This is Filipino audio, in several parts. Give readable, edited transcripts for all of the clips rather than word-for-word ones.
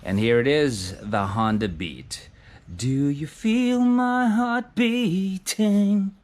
And here it is, the Honda Beat. Do you feel my heart beating?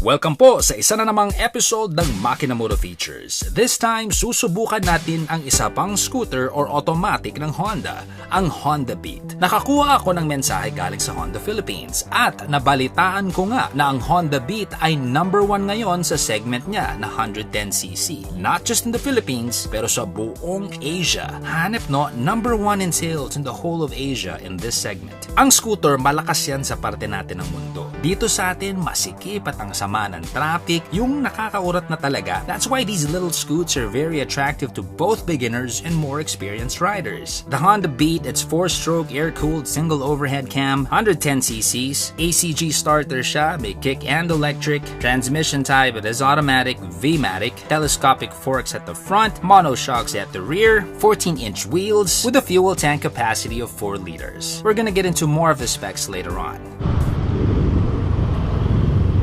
Welcome po sa isa na namang episode ng Makina Moto Features. This time, susubukan natin ang isa pang scooter or automatic ng Honda, ang Honda Beat. Nakakuha ako ng mensahe galing sa Honda Philippines at nabalitaan ko nga na ang Honda Beat ay number 1 ngayon sa segment niya na 110cc. Not just in the Philippines, pero sa buong Asia. Hanep no, number 1 in sales in the whole of Asia in this segment. Ang scooter, malakas yan sa parte natin ng mundo. Dito sa atin, masikip at ang sama ng traffic, yung nakakaurat na talaga. That's why these little scoots are very attractive to both beginners and more experienced riders. The Honda Beat, it's 4-stroke air-cooled single overhead cam, 110cc's, ACG starter siya, may kick and electric, transmission type, it is automatic, V-matic, telescopic forks at the front, monoshocks at the rear, 14-inch wheels, with a fuel tank capacity of 4 liters. We're gonna get into more of the specs later on.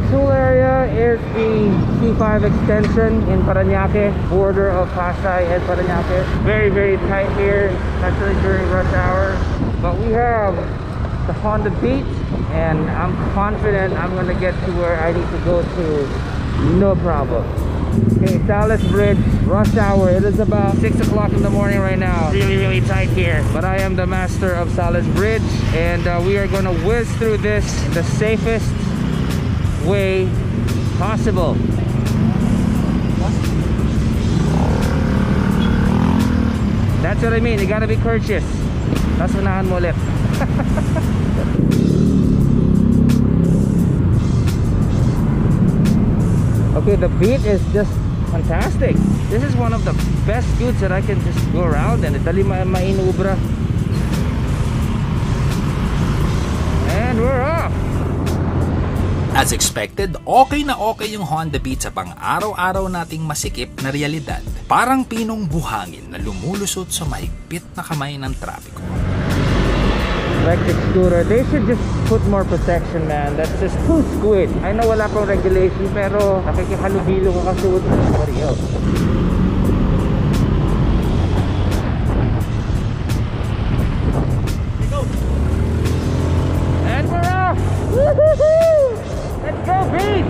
Tool area is the C5 extension in Parañaque, border of Pasay and Parañaque. Very tight here, especially during rush hour. But we have the Honda Beat, and I'm confident I'm gonna get to where I need to go to, no problem. Okay, Salis Bridge, rush hour. It is about 6 o'clock in the morning right now. Really tight here. But I am the master of Salis Bridge, and we are gonna whiz through this the safest way possible. That's what I mean, you gotta be courteous. Tapos unahan mo ulit. Okay, the Beat is just fantastic. This is one of the best scoots that I can just go around and dali mainubra. And we're off. As expected, okay na okay yung Honda Beat sa pang-araw-araw nating masikip na realidad. Parang pinong buhangin na lumulusot sa mahigpit na kamay ng trapiko. Electric scooter, they should just put more protection, man. That's just too squid. I know wala pang regulation, pero nakikihalubilo ko kasi with somebody else. And we're off! Woohoo! Let's go, Beat!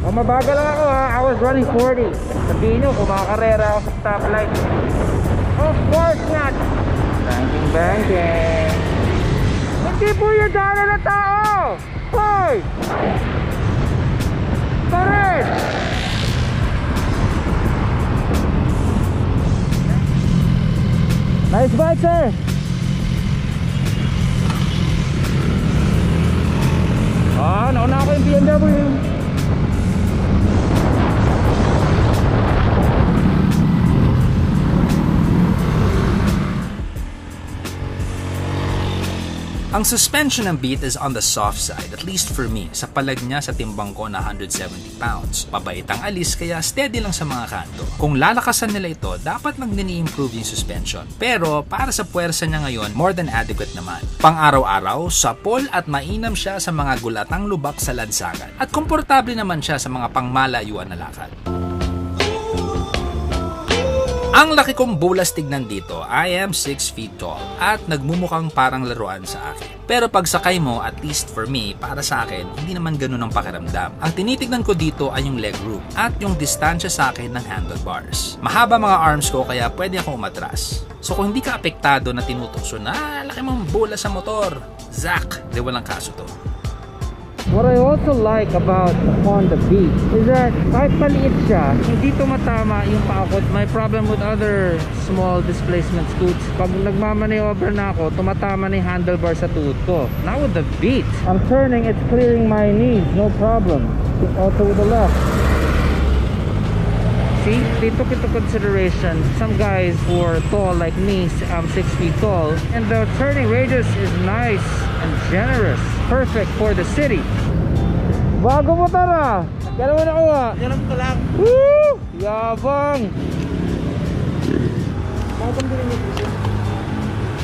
Oh, mabagal lang ako ha. I was running 40. Sabihin nyo, kumakarera ako sa stoplight. Of course not! Banking. Hindi po yung dala na tao! Hoy! Pared! Nice bike, sir! Nauna ako yung BMW. Ang suspension ng Beat is on the soft side, at least for me, sa palag niya sa timbang ko na 170 pounds. Mabait ang alis kaya steady lang sa mga kanto. Kung lalakasan nila ito, dapat lang din i-improve yung suspension. Pero para sa puwersa niya ngayon, more than adequate naman. Pang araw-araw, sapol at mainam siya sa mga gulatang lubak sa lansangan. At komportable naman siya sa mga pangmalayuan na lakad. Ang laki kong bulas tignan dito. I am 6 feet tall at nagmumukhang parang laruan sa akin. Pero pag sakay mo, at least for me, para sa akin, hindi naman ganun ang pakiramdam. Ang tinitignan ko dito ay yung leg room at yung distansya sa akin ng handlebars. Mahaba mga arms ko kaya pwede akong umatras. So kung hindi ka apektado na tinutukso na laki mong bulas sa motor, Zach, di walang kaso to. What I also like about the Honda Beat is that kahit maliit siya, hindi tumatama yung paakot. My problem with other small displacement scoots, pag nagmamanayobra na ako, tumatama na yung handlebar sa tuhod ko. Now with the Beat, I'm turning, it's clearing my knees, no problem. Also with the left. See, they took into consideration some guys who are tall like me. I'm 6 feet tall, and the turning radius is nice and generous, perfect for the city. Bago mo tara, kaya mo nakuha. Yalam ko lang. Woo! Yabang.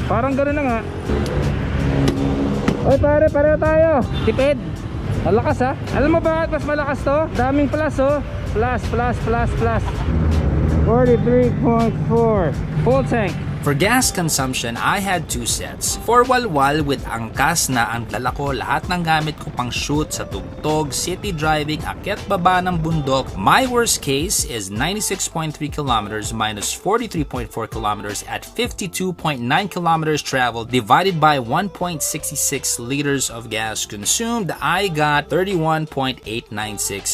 Parang gano'n na nga. Oy pare, pareho tayo. Tipid. Malakas ha. Alam mo bakit mas malakas to? Daming plus oh. Plus. 43.4. Full tank. For gas consumption, I had 2 sets. For walwal with angkas na ang dala ko, lahat ng gamit ko pang shoot sa tugtog, city driving, akyat baba ng bundok. My worst case is 96.3 kilometers minus 43.4 kilometers at 52.9 kilometers traveled divided by 1.66 liters of gas consumed. I got 31.896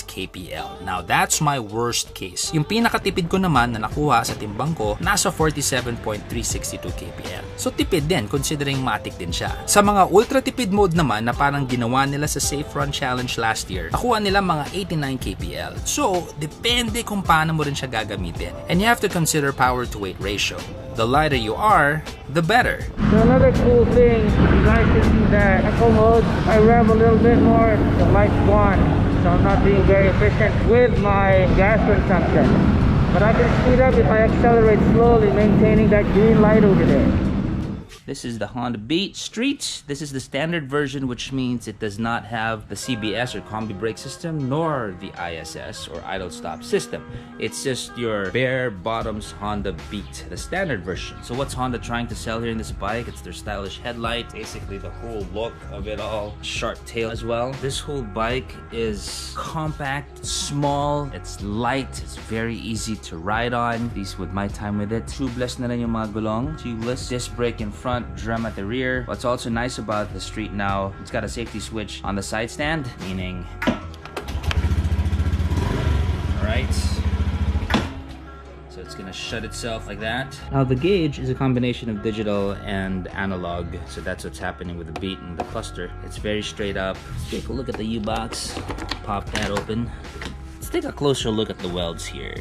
kpl. Now that's my worst case. Yung pinakatipid ko naman na nakuha sa timbang ko, nasa 47.362 kpl. So tipid din considering matic din siya. Sa mga ultra tipid mode naman na parang ginawa nila sa Safe Run Challenge last year, nakuha nila mga 89 kpl. So depende kung paano mo rin siya gagamitin. And you have to consider power to weight ratio. The lighter you are, the better. So another cool thing, you guys can see that echo mode, I rev a little bit more, the light's gone. So I'm not being very efficient with my gas consumption. But I can speed up if I accelerate slowly, maintaining that green light over there. This is the Honda Beat Street. This is the standard version, which means it does not have the CBS or combi brake system, nor the ISS or idle stop system. It's just your bare bottoms Honda Beat, the standard version. So what's Honda trying to sell here in this bike? It's their stylish headlight, basically the whole look of it all. Sharp tail as well. This whole bike is compact, small, it's light, it's very easy to ride on. At least with my time with it. Tubeless na rin yung mga gulong. Tubeless. Disc brake in front, drum at the rear. What's also nice about the Street now, it's got a safety switch on the side stand, meaning, alright, so it's gonna shut itself like that. Now the gauge is a combination of digital and analog, so that's what's happening with the Beat and the cluster. It's very straight up. Let's take a look at the U-box, pop that open. Let's take a closer look at the welds here.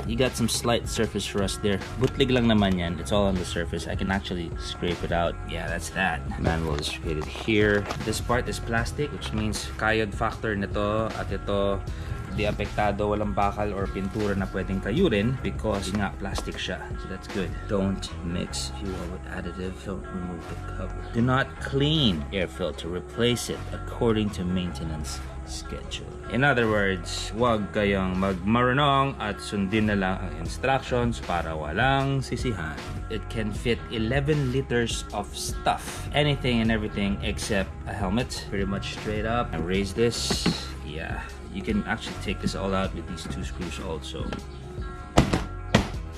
You got some slight surface rust there. Butlig lang naman yan. It's all on the surface. I can actually scrape it out. Yeah, that's that. Manual is located here. This part is plastic, which means kayod factor nito at ito di apektado, walang bakal or pintura na pwedeng kayurin because nga plastic siya. So that's good. Don't mix fuel with additive. Don't remove the cover. Do not clean air filter. Replace it according to maintenance schedule. In other words, huwag kayong magmarunong at sundin na lang ang instructions para walang sisihan. It can fit 11 liters of stuff. Anything and everything except a helmet. Pretty much straight up. I raise this. Yeah, you can actually take this all out with these 2 screws also.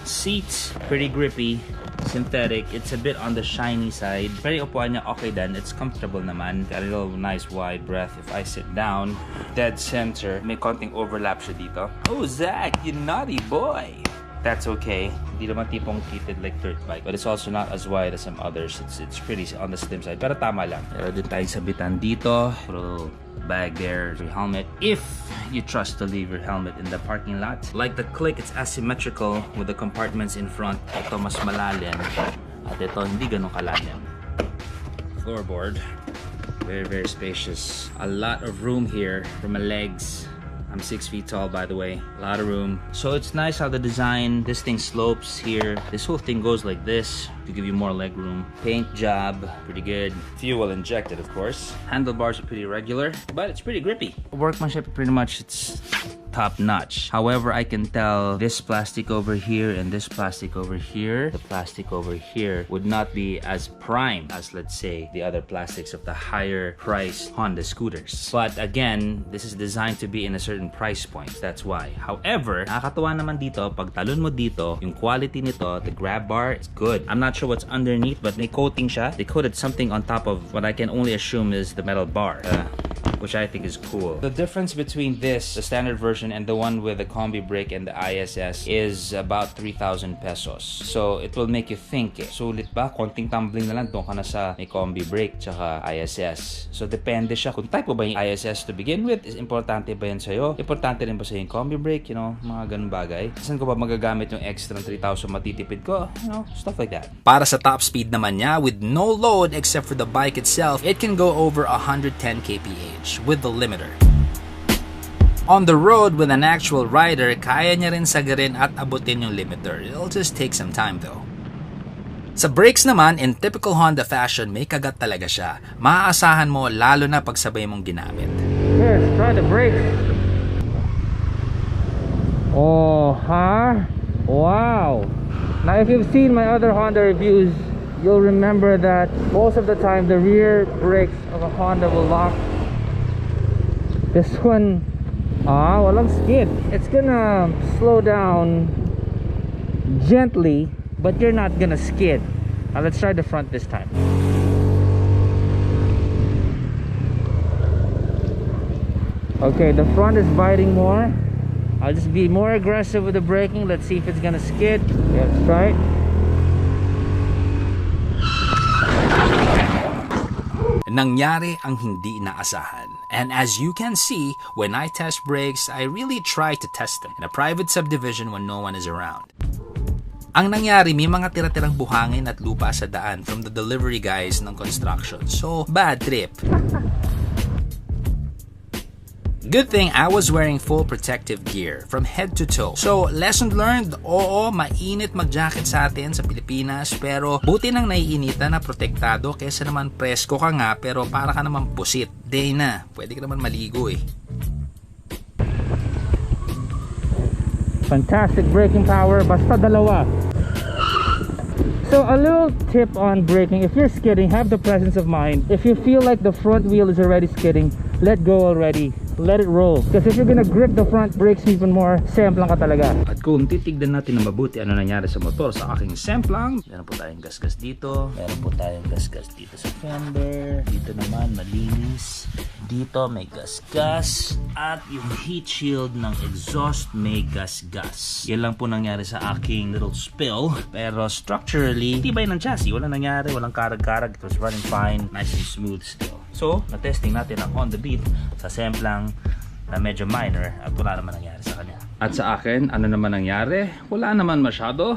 Seats, pretty grippy, synthetic. It's a bit on the shiny side. Pero upuan niya okay din. It's comfortable naman. Got a little nice wide breath. If I sit down, dead center. May konting overlap siya dito. Oh, Zach, you naughty boy. That's okay. Hindi naman tipong kitted like dirt bike. But it's also not as wide as some others. It's pretty on the slim side. Pero tama lang. Pero din tayong sabitan dito. Little bag there, your helmet. If you trust to leave your helmet in the parking lot. Like the Click, it's asymmetrical with the compartments in front. Ito mas malalim. At ito hindi ganun kalalim. Floorboard. Very, very spacious. A lot of room here for my legs. I'm 6 feet tall, by the way. A lot of room. So it's nice how the design, this thing slopes here. This whole thing goes like this to give you more leg room. Paint job, pretty good. Fuel injected, of course. Handlebars are pretty regular, but it's pretty grippy. Workmanship, pretty much, it's top notch. However, I can tell this plastic over here and this plastic over here, the plastic over here would not be as prime as, let's say, the other plastics of the higher priced Honda scooters. But again, this is designed to be in a certain price point. That's why. However, nakakatuwa naman dito, pag talon mo dito, yung quality nito, the grab bar, is good. I'm not sure what's underneath, but may coating siya. They coated something on top of what I can only assume is the metal bar. Which I think is cool. The difference between this, the standard version, and the one with the combi brake and the ISS is about 3,000 pesos. So it will make you think, sulit ba? Konting tumbling na lang, doon ka na sa may combi brake tsaka ISS. So depende siya kung type mo ba yung ISS to begin with. Is importante ba yan sa'yo? Importante rin ba sa'yo yung combi brake? You know, mga ganun bagay. Saan ko ba magagamit yung extra 3,000 matitipid ko? You know, stuff like that. Para sa top speed naman niya, with no load except for the bike itself, it can go over 110 kph with the limiter. On the road with an actual rider, kaya niya rin sagarin at abutin yung limiter. It'll just take some time though. Sa brakes naman, in typical Honda fashion, may kagat talaga siya. Maaasahan mo lalo na pag sabay mong ginamit. Yes, try the brakes. Oh, huh? Wow. Now if you've seen my other Honda reviews, you'll remember that most of the time the rear brakes of a Honda will lock. This one, walang skid. It's gonna slow down gently, but you're not gonna skid. Now let's try the front this time. Okay, the front is biting more. I'll just be more aggressive with the braking. Let's see if it's gonna skid. Yeah, let's try it. Nangyari ang hindi inaasahan. And as you can see, when I test brakes, I really try to test them in a private subdivision when no one is around. Ang nangyari, may mga tira-tirang buhangin at lupa sa daan from the delivery guys ng construction. So, bad trip. Good thing I was wearing full protective gear from head to toe. So, lesson learned, oo, mainit mag-jacket sa atin sa Pilipinas, pero buti nang naiinitan na protektado kesa naman presko ka nga pero para ka naman pusit. Day na, pwede ka naman maligo eh. Fantastic braking power, basta dalawa. So a little tip on braking: if you're skidding, have the presence of mind. If you feel like the front wheel is already skidding, let go already. Let it roll. Because if you're gonna grip the front brakes even more, semplang ka talaga. At kung titignan natin na mabuti ano nangyari sa motor sa aking semplang, meron po tayong gasgas dito, meron po tayong gasgas dito sa fender, dito naman malinis, dito may gasgas, at yung heat shield ng exhaust may gasgas. Yan lang po nangyari sa aking little spill, pero structurally tibay ng chassis, walang nangyari, walang karag-karag. It was running fine, nice and smooth still. So, na-testing natin ang Honda Beat sa semplang na medyo minor at wala naman nangyari sa kanya. At sa akin, ano naman nangyari? Wala naman masyado.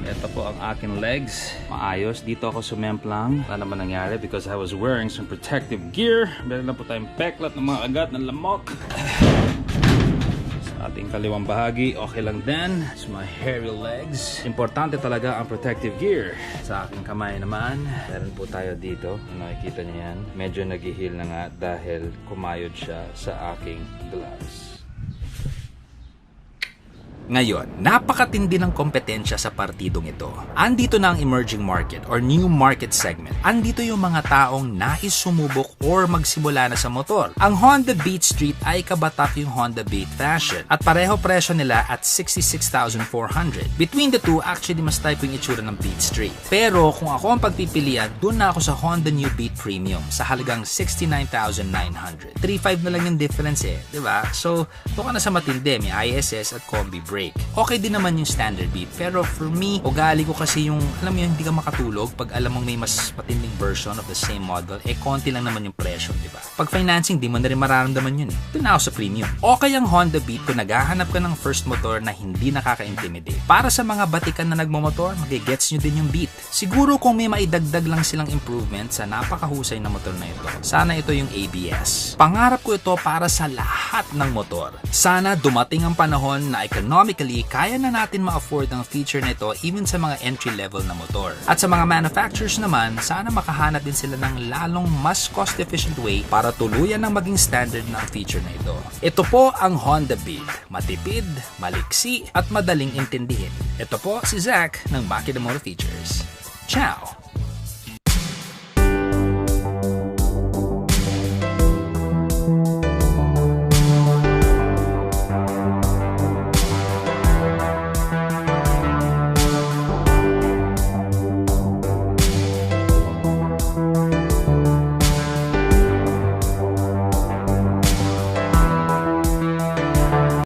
Ito po ang aking legs. Maayos. Dito ako sumemplang. Wala naman nangyari because I was wearing some protective gear. Meron lang po tayong peklat ng mga agat ng lamok. Sa ating kaliwang bahagi, okay lang din. It's my hairy legs. Importante talaga ang protective gear. Sa aking kamay naman, meron po tayo dito. Nakikita niyo yan. Medyo nag-heal na nga dahil kumayod siya sa aking gloves. Ngayon, napakatindi ng kompetensya sa partidong ito. Andito na ang emerging market or new market segment. Andito yung mga taong nais sumubok or magsimula na sa motor. Ang Honda Beat Street ay kabatak yung Honda Beat Fashion at pareho presyo nila at 66,400. Between the two, actually mas type yung itsura ng Beat Street. Pero kung ako ang pagpipilian, doon na ako sa Honda New Beat Premium sa halagang 69,900. 3.5 na lang yung difference eh, di ba? So, doon ka na sa matindi, may ISS at combi brake. Okay din naman yung standard Beat, pero for me, ugali ko kasi yung, alam mo yun, hindi ka makatulog pag alam mong may mas matinding version of the same model, eh konti lang naman yung presyo, di ba? Pag financing, di mo na rin mararamdaman yun eh. Doon na ako sa premium. Okay ang Honda Beat kung naghahanap ka ng first motor na hindi nakaka-intimidate. Para sa mga batikan na nagmamotor, magigets nyo din yung Beat. Siguro kung may maidagdag lang silang improvement sa napakahusay na motor na ito, sana ito yung ABS. Pangarap ko ito para sa lahat ng motor. Sana dumating ang panahon na economically, kaya na natin ma-afford ang feature nito even sa mga entry-level na motor. At sa mga manufacturers naman, sana makahanap din sila ng lalong mas cost-efficient way para tuluyan ng maging standard na ang feature na ito. Ito po ang Honda Beat. Matipid, maliksi, at madaling intindihin. Ito po si Zach ng Makina Motor Features. Ciao!